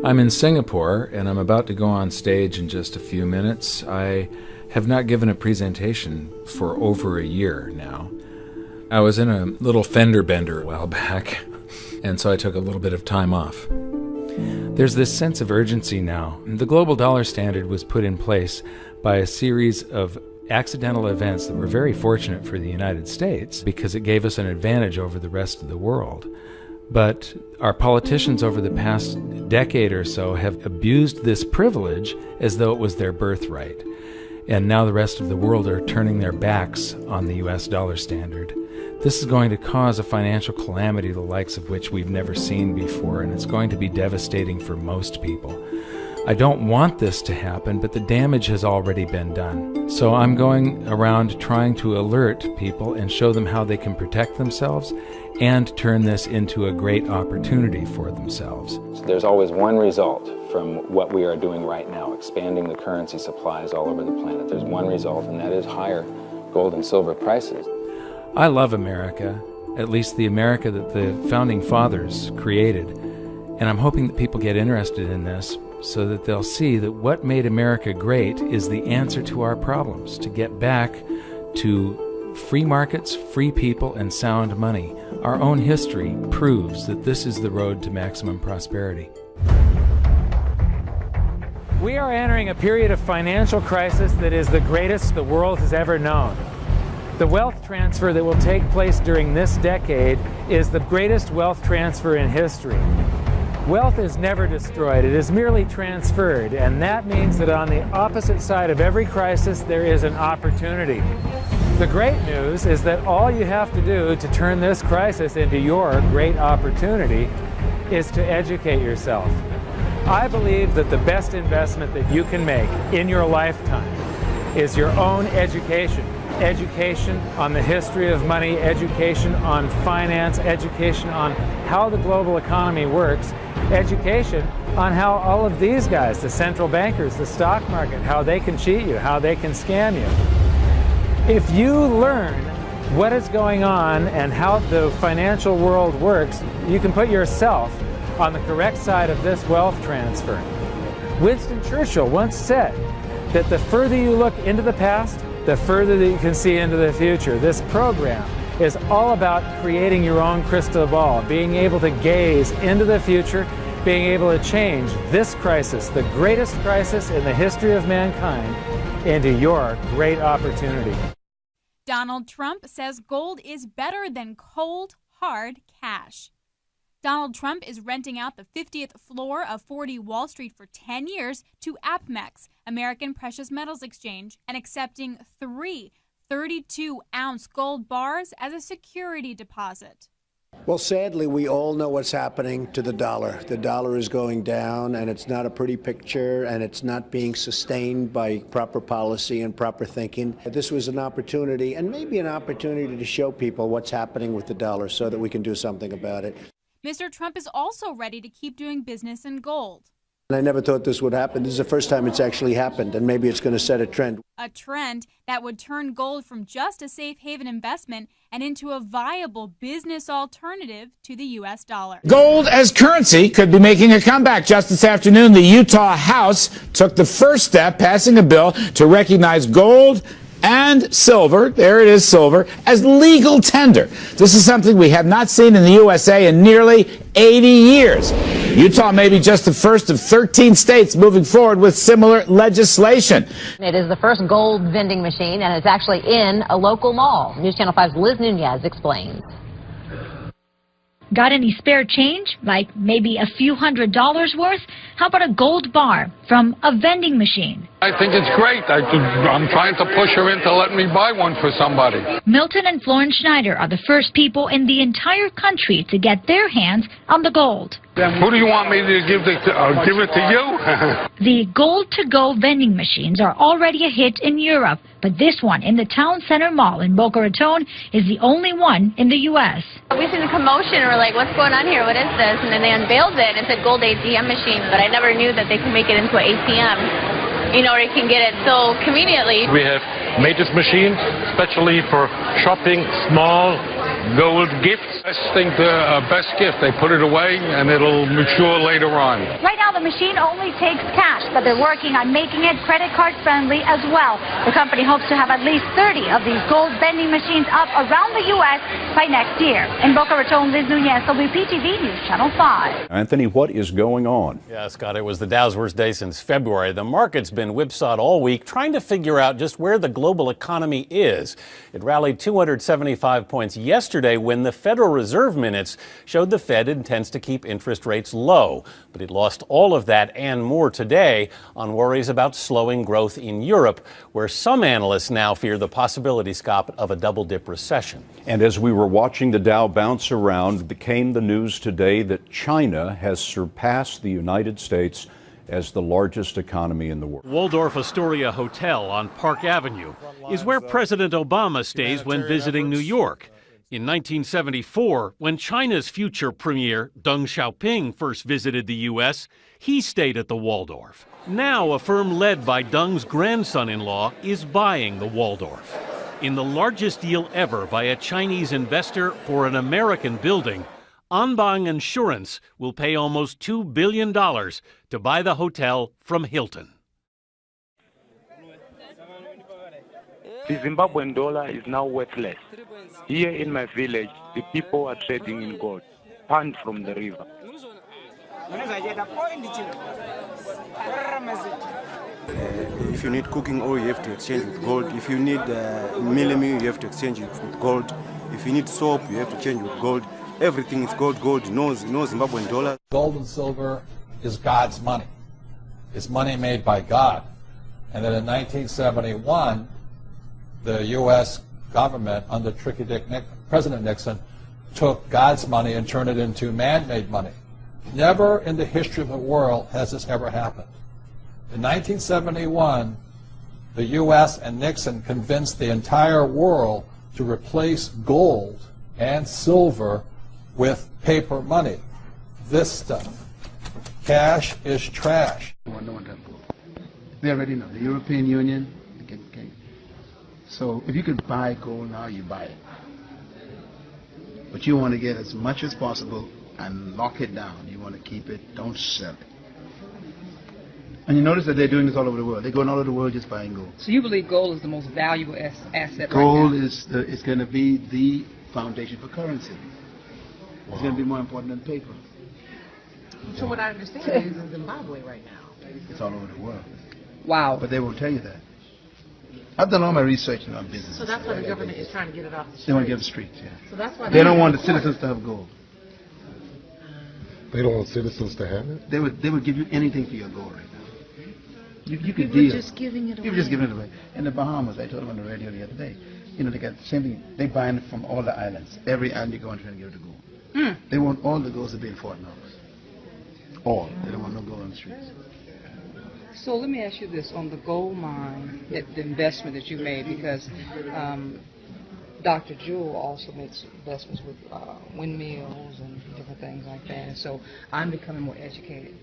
I'm in Singapore, and I'm about to go on stage in just a few minutes. I have not given a presentation for over a year now. I was in a little fender bender a while back, and so I took a little bit of time off. There's this sense of urgency now. The global dollar standard was put in place by a series of accidental events that were very fortunate for the United States because it gave us an advantage over the rest of the world. But our politicians over the past decade or so have abused this privilege as though it was their birthright. And now the rest of the world are turning their backs on the US dollar standard. This is going to cause a financial calamity the likes of which we've never seen before, and it's going to be devastating for most people. I don't want this to happen, but the damage has already been done. So I'm going around trying to alert people and show them how they can protect themselves and turn this into a great opportunity for themselves. There's always one result from what we are doing right now, expanding the currency supplies all over the planet. There's one result, and that is higher gold and silver prices. I love America, at least the America that the Founding Fathers created, and I'm hoping that people get interested in this so that they'll see that what made America great is the answer to our problems, to get back to free markets, free people, and sound money. Our own history proves that this is the road to maximum prosperity. We are entering a period of financial crisis that is the greatest the world has ever known. The wealth transfer that will take place during this decade is the greatest wealth transfer in history. Wealth is never destroyed, it is merely transferred, and that means that on the opposite side of every crisis there is an opportunity. The great news is that all you have to do to turn this crisis into your great opportunity is to educate yourself. I believe that the best investment that you can make in your lifetime is your own education. Education on the history of money, education on finance, education on how the global economy works, education on how all of these guys, the central bankers, the stock market, how they can cheat you, how they can scam you. If you learn what is going on and how the financial world works, you can put yourself on the correct side of this wealth transfer. Winston Churchill once said that the further you look into the past, the further that you can see into the future. This program is all about creating your own crystal ball, being able to gaze into the future, being able to change this crisis, the greatest crisis in the history of mankind, into your great opportunity. Donald Trump says gold is better than cold, hard cash. Donald Trump is renting out the 50th floor of 40 Wall Street for 10 years to APMEX, American Precious Metals Exchange, and accepting 3 32-ounce gold bars as a security deposit. Well, sadly, we all know what's happening to the dollar. The dollar is going down, and it's not a pretty picture, and it's not being sustained by proper policy and proper thinking. This was an opportunity, and maybe an opportunity to show people what's happening with the dollar so that we can do something about it. Mr. Trump is also ready to keep doing business in gold. I never thought this would happen. This is the first time it's actually happened, and maybe it's going to set a trend. A trend that would turn gold from just a safe haven investment and into a viable business alternative to the U.S. dollar. Gold as currency could be making a comeback. Just this afternoon, the Utah House took the first step, passing a bill to recognize gold and silver, there it is, silver, as legal tender. This is something we have not seen in the USA in nearly 80 years. Utah may be just the first of 13 states moving forward with similar legislation. It is the first gold vending machine, and it's actually in a local mall. News Channel 5's Liz Nunez explains. Got any spare change, like maybe a few $100s worth? How about a gold bar from a vending machine? I think it's great. I'm trying to push her into letting me buy one for somebody. Milton and Florence Schneider are the first people in the entire country to get their hands on the gold. Who do you want me to give it to? Give it to you? The gold-to-go vending machines are already a hit in Europe, but this one in the Town Center Mall in Boca Raton is the only one in the U.S. We seen the commotion, and we're like, what's going on here? What is this? And then they unveiled it, and it said gold ATM machine, but I never knew that they can make it into an ATM. You know, where you can get it so conveniently. We have made this machine especially for shopping small Gold gifts. I think the best gift. They put it away and it'll mature later on. Right now, the machine only takes cash, but they're working on making it credit card friendly as well. The company hopes to have at least 30 of these gold vending machines up around the U.S. by next year. In Boca Raton, Liz Nunez, WPTV News Channel 5. Anthony, what is going on? Yeah, Scott, it was the Dow's worst day since February. The market's been whipsawed all week, trying to figure out just where the global economy is. It rallied 275 points yesterday when the Federal Reserve minutes showed the Fed intends to keep interest rates low. But it lost all of that and more today on worries about slowing growth in Europe, where some analysts now fear the possibility, Scott, of a double-dip recession. And as we were watching the Dow bounce around, came the news today that China has surpassed the United States as the largest economy in the world. Waldorf Astoria Hotel on Park Avenue is where President Obama stays when visiting New York. In 1974, when China's future premier Deng Xiaoping first visited the U.S., he stayed at the Waldorf. Now, a firm led by Deng's grandson-in-law is buying the Waldorf. In the largest deal ever by a Chinese investor for an American building, Anbang Insurance will pay almost $2 billion to buy the hotel from Hilton. The Zimbabwean dollar is now worthless. Here in my village, the people are trading in gold, pumped from the river. If you need cooking oil, you have to exchange with gold. If you need melamine, you have to exchange it with gold. If you need soap, you have to change with gold. Everything is gold, no Zimbabwean dollar. Gold and silver is God's money. It's money made by God. And then in 1971, the U.S. government, under President Nixon, took God's money and turned it into man-made money. Never in the history of the world has this ever happened. In 1971, the U.S. and Nixon convinced the entire world to replace gold and silver with paper money. This stuff. Cash is trash. They already know. The European Union. So if you could buy gold now, you buy it. But you want to get as much as possible and lock it down. You want to keep it, don't sell it. And you notice that they're doing this all over the world. They're going all over the world just buying gold. So you believe gold is the most valuable asset gold right now? is going to be the foundation for currency. Wow. It's going to be more important than paper. So what I understand is in Zimbabwe right now. It's all over the world. Wow. But they won't tell you that. I've done all my research on business. So that's why the government is trying to get it off the streets. They want to get it off the streets, yeah. So that's why they don't want the citizens to have gold. They don't want citizens to have it? They would give you anything for your gold right now. You could deal. Just giving it away. People just giving it away. In the Bahamas, I told them on the radio the other day, you know, they got the same thing. They buy it from all the islands. Every island you go and try to give it to gold. They want all the gold to be in Fort Knox. All. They don't want no gold on the streets. So let me ask you this, on the gold mine, the investment that you made, because Dr. Jewell also makes investments with windmills and different things like that. And so I'm becoming more educated.